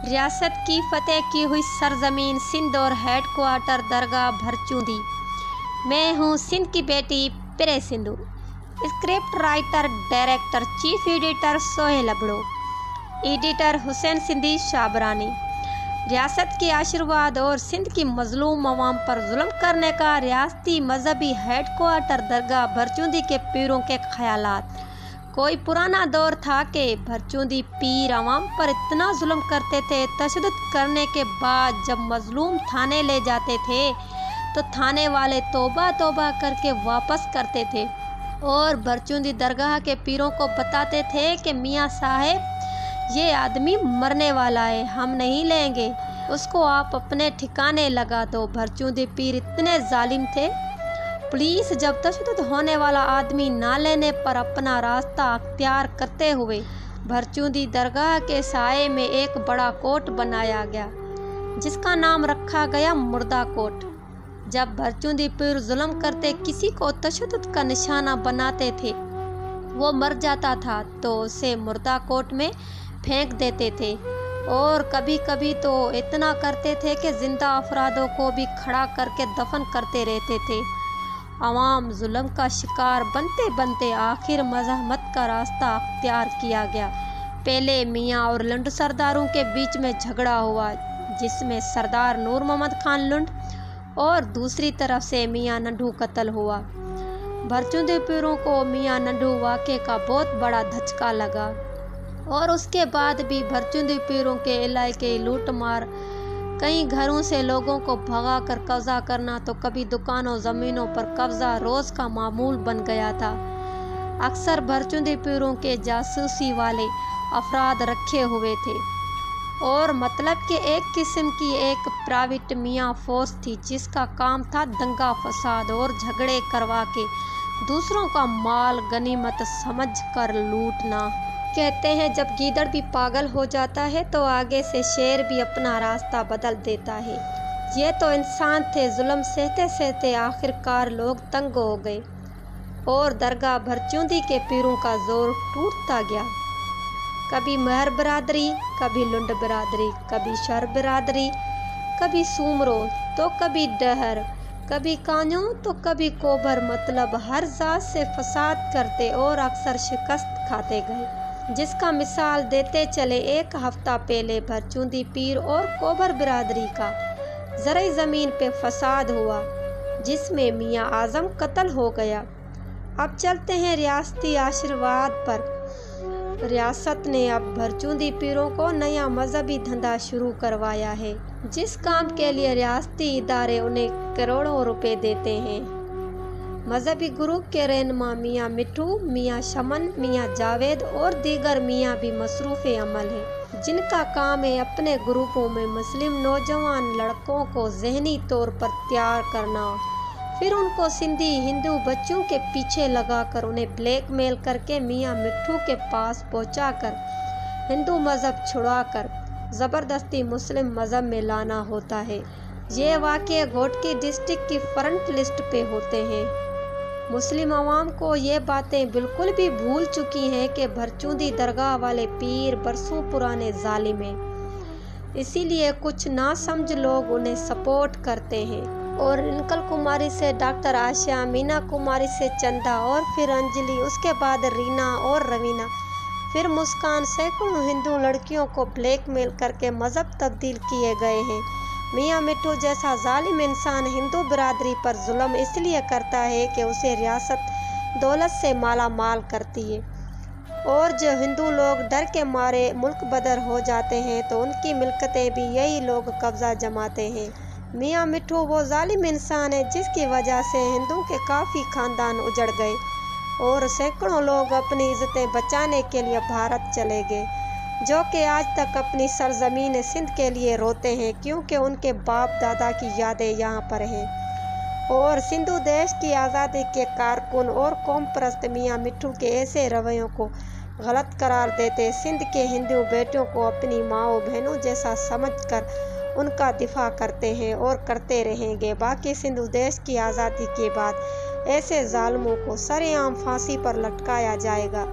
रियासत की फतेह की हुई सरजमीन सिंध और हेड क्वार्टर दरगाह भरचूंदी। मैं हूँ सिंध की बेटी पिरे Sindhu. Script writer, director, chief editor Sohail Abro, editor Hussain Sindhi Shabrani. रियासत के आशीर्वाद और सिंध की मजलूम अवाम पर जुल्म करने का रियासती मजहबी हेड क्वार्टर दरगाह भरचूंदी के पीरों के ख्यालात। कोई पुराना दौर था कि भरचूंदी पीर अवाम पर इतना जुल्म करते थे, तशद्दुद करने के बाद जब मजलूम थाने ले जाते थे तो थाने वाले तौबा तौबा करके वापस करते थे और भरचूंदी दरगाह के पीरों को बताते थे कि मियाँ साहब ये आदमी मरने वाला है, हम नहीं लेंगे, उसको आप अपने ठिकाने लगा दो। भरचूंदी पीर इतने जालिम थे, पुलिस जब तशद्दुद होने वाला आदमी ना लेने पर अपना रास्ता अख्तियार करते हुए भरचूंदी दरगाह के साए में एक बड़ा कोट बनाया गया जिसका नाम रखा गया मुर्दा कोट। जब भरचूंदी पीर जुल्म करते किसी को तशद्दुद का निशाना बनाते थे, वो मर जाता था तो उसे मुर्दा कोट में फेंक देते थे और कभी कभी तो इतना करते थे कि जिंदा अफरादों को भी खड़ा करके दफन करते रहते थे। अवाम जुल्म का शिकार बनते बनते आखिर मज़ाहमत का रास्ता अख्तियार किया गया। पहले मियाँ और लुंड सरदारों के बीच में झगड़ा हुआ जिसमें सरदार नूर मोहम्मद खान लुंड और दूसरी तरफ से मियाँ नंढू कत्ल हुआ। भरचूंदी पीरों को मियाँ नंढू वाक़े का बहुत बड़ा धचका लगा और उसके बाद भी भरचूंदी पीरों के इलाके लूट मार, कई घरों से लोगों को भगा कर कब्जा करना तो कभी दुकानों ज़मीनों पर कब्जा रोज़ का मामूल बन गया था। अक्सर भरचूंदी पीरों के जासूसी वाले अफराद रखे हुए थे और मतलब कि एक किस्म की एक प्राइवेट मियाँ फोर्स थी जिसका काम था दंगा फसाद और झगड़े करवा के दूसरों का माल गनीमत समझ कर लूटना। कहते हैं जब गीदड़ भी पागल हो जाता है तो आगे से शेर भी अपना रास्ता बदल देता है। ये तो इंसान थे, जुल्म सहते सहते आखिरकार लोग तंग हो गए और दरगाह भरचूंदी के पीरों का जोर टूटता गया। कभी महर बिरादरी, कभी लुंड बिरादरी, कभी शर बिरादरी, कभी सूमरो तो कभी डहर, कभी कांजों तो कभी कोबर, मतलब हर जात से फसाद करते और अक्सर शिकस्त खाते गए। जिसका मिसाल देते चले, एक हफ्ता पहले भरचूंदी पीर और कोबर बिरादरी का ज़राई ज़मीन पे फसाद हुआ जिसमें मियाँ आज़म कत्ल हो गया। अब चलते हैं रियासती आशीर्वाद पर। रियासत ने अब भरचूंदी पीरों को नया मजहबी धंधा शुरू करवाया है जिस काम के लिए रियासती इदारे उन्हें करोड़ों रुपए देते हैं। मजहबी ग्रुप के रहनुमा मियाँ मिठू, मियाँ शमन, मियाँ जावेद और दीगर मियाँ भी मसरूफ़ अमल हैं जिनका काम है अपने ग्रुपों में मुस्लिम नौजवान लड़कों को ज़हनी तौर पर तैयार करना, फिर उनको सिंधी हिंदू बच्चों के पीछे लगाकर उन्हें ब्लैकमेल करके मियाँ मिठू के पास पहुँचाकर हिंदू मज़हब छुड़ाकर ज़बरदस्ती मुस्लिम मज़हब में लाना होता है। ये वाक़े घोटकी डिस्ट्रिक्ट की फ्रंट लिस्ट पे होते हैं। मुस्लिम अवाम को ये बातें बिल्कुल भी भूल चुकी हैं कि भरचूंदी दरगाह वाले पीर बरसों पुराने जालिम हैं, इसीलिए कुछ नासमझ लोग उन्हें सपोर्ट करते हैं और इनकल कुमारी से डॉक्टर आशिया, मीना कुमारी से चंदा और फिर अंजलि, उसके बाद रीना और रवीना, फिर मुस्कान, सैकड़ों हिंदू लड़कियों को ब्लैकमेल करके मज़हब तब्दील किए गए हैं। मियाँ मिठू जैसा जालिम इंसान हिंदू बिरादरी पर जुल्म इसलिए करता है कि उसे रियासत दौलत से माला माल करती है और जो हिंदू लोग डर के मारे मुल्क बदर हो जाते हैं तो उनकी मिल्कतें भी यही लोग कब्जा जमाते हैं। मियाँ मिठू वो जालिम इंसान है जिसकी वजह से हिंदू के काफ़ी ख़ानदान उजड़ गए और सैकड़ों लोग अपनी इज़्ज़तें बचाने के लिए भारत चले गए, जो कि आज तक अपनी सरजमीन सिंध के लिए रोते हैं क्योंकि उनके बाप दादा की यादें यहाँ पर हैं। और सिंधु देश की आज़ादी के कारकुन और कौम परस्त मियाँ मिठू के ऐसे रवैयों को गलत करार देते सिंध के हिंदू बेटियों को अपनी माओ बहनों जैसा समझकर उनका दिफा करते हैं और करते रहेंगे। बाकी सिंधु देश की आज़ादी के बाद ऐसे जालिमों को सरेआम फांसी पर लटकाया जाएगा।